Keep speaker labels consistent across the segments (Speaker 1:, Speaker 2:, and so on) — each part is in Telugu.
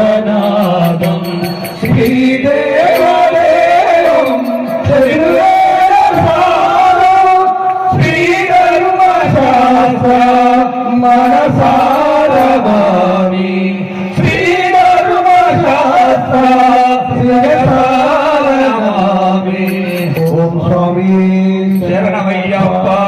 Speaker 1: श्रीभूतनादं श्रीदेवदेवं श्रीधर्मशास्त्र मनसारवामि श्रीधर्मशास्त्र शिरसारवामि ओम स्वामी शरणमय्यप्पा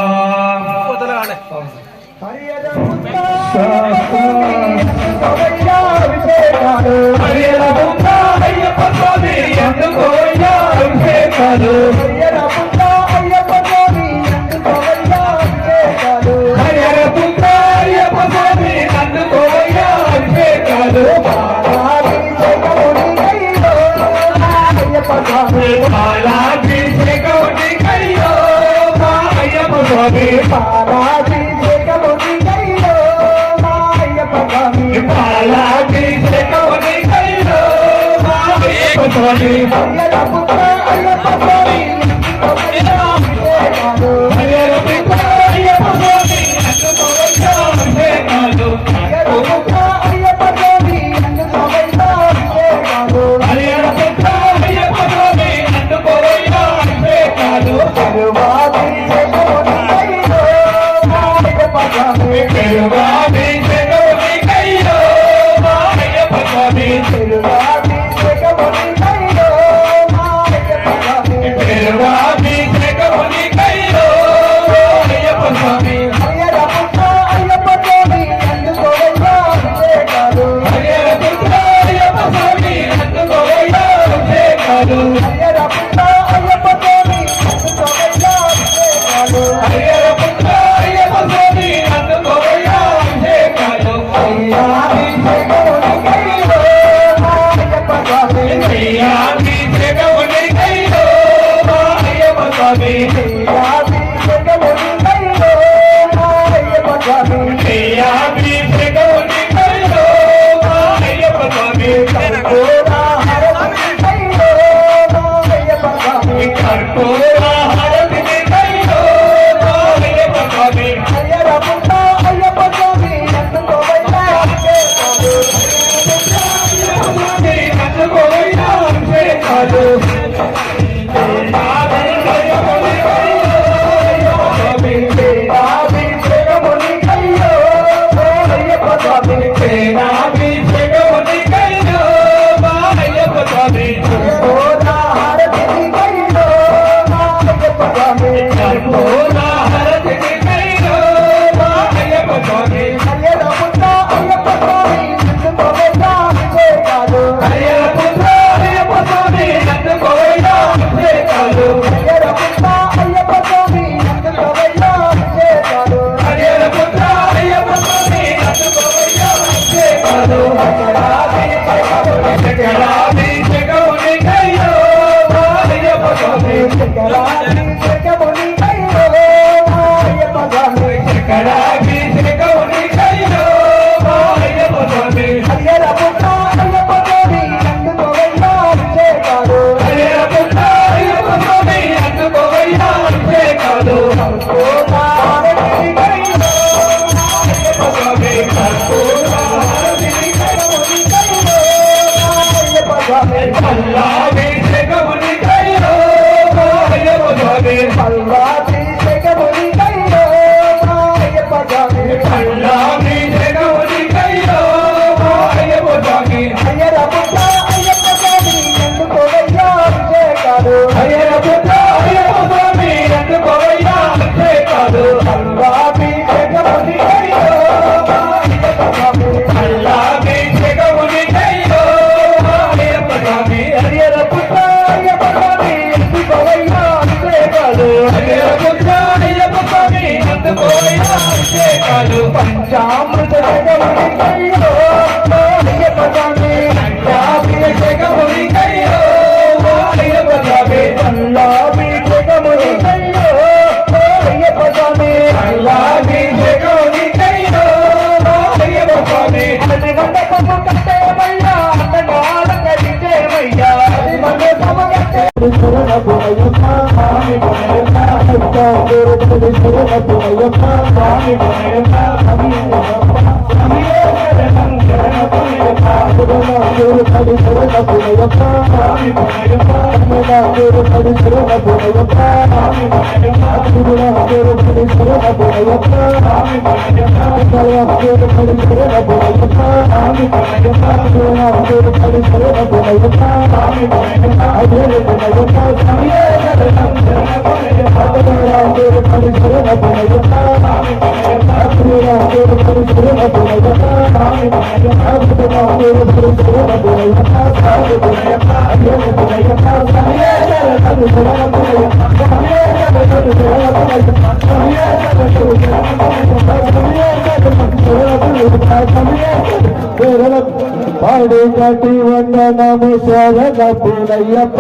Speaker 1: అభిషేకాలు పంచామృత జగమునికయ్యో అయ్యప్ప స్వామి పంచాభిషేకమునికయ్యో అయ్యప్ప స్వామి పల్లాభిషేకమునికయ్యో అయ్యప్ప స్వామి పల్లాభిషేకమునికయ్యో అయ్యప్ప స్వామి అది మండపము కట్టేమయ్యా అన్నగాలంగ విజయమయ్యా అది మండపము కట్టే శరణ పునయ్యప్ప స్వామి పునయ్యప్ప శరణ పునయ్యప్ప స్వామి పునయ్యప్ప శరణం శరణ పునయ్యప్ప పడి శరణ పునయ్యప్ప స్వామి పునయ్యప్ప పడి శరణ పునయ్యప్ప స్వామి పునయ్యప్ప పడి శరణ పునయ్యప్ప స్వామి పునయ్యప్ప పడి శరణ పునయ్యప్ప స్వామి పునయ్యప్ప పడి శరణ పునయ్యప్ప స్వామి పునయ్యప్ప అజయ పునయ్యప్ప సమయే శరణం శరణ పునయ్యప్ప పడి శరణ పునయ్యప్ప స్వామి పునయ్యప్ప పడి శరణ పునయ్యప్ప స్వామి పునయ్యప్ప పడి శరణ పునయ్యప్ప స్వామి పునయ్యప్ప అజయ పునయ్యప్ప సమయే శరణం శరణ పునయ్యప్ప సమయే శరణం శరణ పునయ్యప్ప సమయే శరణం శరణ పునయ్యప్ప సమయే శరణం పాడి కటి వందనము శరణ పునయ్యప్ప